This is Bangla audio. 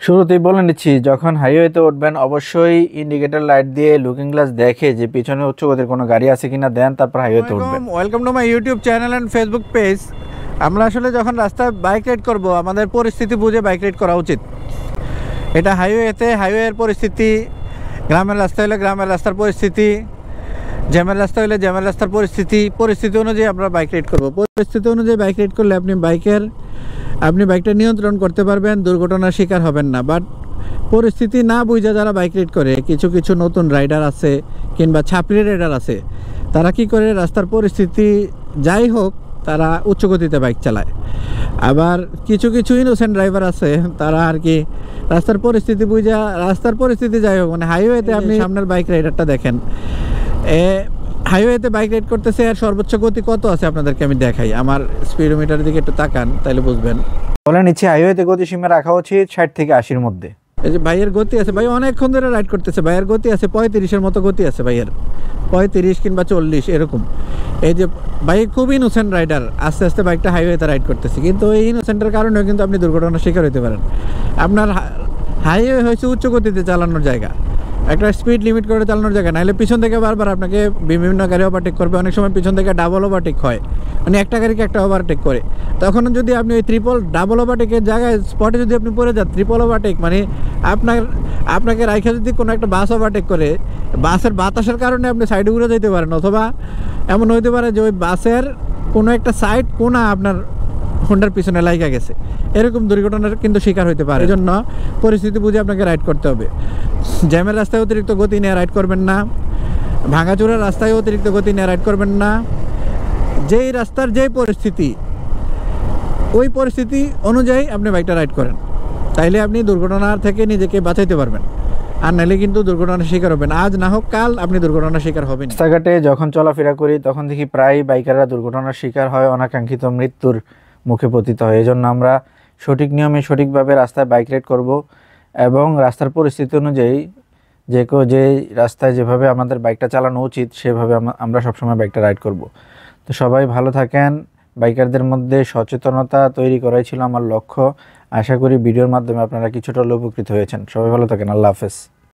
শুরুতেই বলে নিচ্ছি, যখন হাইওয়েতে উঠবেন অবশ্যই ইন্ডিকেটর লাইট দিয়ে লুকিং গ্লাস দেখে যে পিছনে উচ্চ গতির কোনো গাড়ি আছে কিনা দেন, তারপর হাইওয়েতে উঠবেন। Welcome to my YouTube channel and Facebook page. আমরা আসলে যখন রাস্তায় বাইক রাইড করব, আমাদের পরিস্থিতি বুঝে বাইক রাইড করা উচিত। এটা হাইওয়ের পরিস্থিতি, গ্রামের রাস্তা হলে গ্রামের রাস্তার পরিস্থিতি, জ্যামের রাস্তা হলে জ্যামের রাস্তার পরিস্থিতি অনুযায়ী আমরা বাইক রাইড করব। পরিস্থিতি অনুযায়ী বাইক রাইড করলে আপনি বাইকটা নিয়ন্ত্রণ করতে পারবেন, দুর্ঘটনার শিকার হবেন না। বাট পরিস্থিতি না বুঝে যারা বাইক রাইড করে, কিছু নতুন রাইডার আছে কিংবা ছাপড়ি রাইডার আছে, তারা কি করে রাস্তার পরিস্থিতি যাই হোক তারা উচ্চ গতিতে বাইক চালায়। আবার কিছু ইনোসেন্ট ড্রাইভার আছে, তারা আর কি রাস্তার পরিস্থিতি যাই হোক, মানে হাইওয়েতে আপনি সামনের বাইক রাইডারটা দেখেন, হাইওয়েতে বাইক রাইড করতেছে, আর সর্বোচ্চ গতি কত আছে আপনাদেরকে আমি দেখাই। আমার স্পিডোমিটার দিকে একটু তাকান, তাহলে বুঝবেন। বলে নিচ্ছি, হাইওয়েতে গতিসীমা রাখা উচিত 60 থেকে 80-র মধ্যে। এই যে ভাইয়ের গতি আছে, ভাই অনেকক্ষণ ধরে রাইড করতেছে, ভাইয়ের গতি আছে 35-এর মতো গতি আছে ভাইয়ের, 35 কিংবা 40 এরকম। এই যে ভাই খুব ইনোসেন্ট রাইডার, আস্তে আস্তে বাইকটা হাইওয়েতে রাইড করতেছে, কিন্তু এই ইনোসেন্টের কারণেও কিন্তু আপনি দুর্ঘটনার শিকার হতে পারেন। আপনার হাইওয়ে হয়েছে উচ্চ গতিতে চালানোর জায়গা, একটা স্পিড লিমিট করে চালানোর জায়গা, নাহলে পিছন থেকে বারবার আপনাকে বিভিন্ন গাড়ি ওভারটেক করবে। অনেক সময় পিছন থেকে ডাবল ওভারটেক হয়, মানে একটা গাড়িকে একটা ওভারটেক করে। তখন যদি আপনি ওই ডাবল ওভারটেকের জায়গায় স্পটে যদি আপনি পড়ে যান, ট্রিপল ওভারটেক মানে আপনাকে রাইখা যদি কোনো একটা বাস ওভারটেক করে, বাসের বাতাসের কারণে আপনি সাইডে উড়ে যেতে পারেন, অথবা এমন হইতে পারে যে ওই বাসের কোনো একটা সাইড কোনা আপনার হোন্ডার পিছনে লাইগা গেছে, এরকম দুর্ঘটনার কিন্তু শিকার হতে পারে। এই জন্য পরিস্থিতি বুঝে আপনাকে রাইড করতে হবে। জ্যামের রাস্তায় অতিরিক্ত গতি নিয়ে রাইড করবেন না, ভাঙাচোরার রাস্তায় অতিরিক্ত গতি নিয়ে রাইড করবেন না। যেই রাস্তার যেই পরিস্থিতি, ওই পরিস্থিতি অনুযায়ী আপনি বাইকটা রাইড করেন, তাইলে আপনি দুর্ঘটনার থেকে নিজেকে বাঁচাইতে পারবেন। আর নাহলে কিন্তু দুর্ঘটনার শিকার হবেন, আজ না হোক কাল আপনি দুর্ঘটনার শিকার হবেন। রাস্তাঘাটে যখন চলাফেরা করি তখন দেখি প্রায় বাইকাররা দুর্ঘটনার শিকার হয়, অনাকাঙ্ক্ষিত মৃত্যুর মুখে পতিত হয়। এই জন্য আমরা সঠিক নিয়মে সঠিকভাবে রাস্তায় বাইক রাইড করব, এবং রাস্তার পরিস্থিতি অনুযায়ী যে রাস্তায় যেভাবে আমাদের বাইকটা চালানো উচিত সেভাবে আমরা সবসময় বাইকটা রাইড করব। তো সবাই ভালো থাকেন। বাইকারদের মধ্যে সচেতনতা তৈরি করাই ছিল আমার লক্ষ্য। আশা করি ভিডিওর মাধ্যমে আপনারা কিছুটা উপকৃত হয়েছেন। সবাই ভালো থাকেন। আল্লাহ হাফেজ।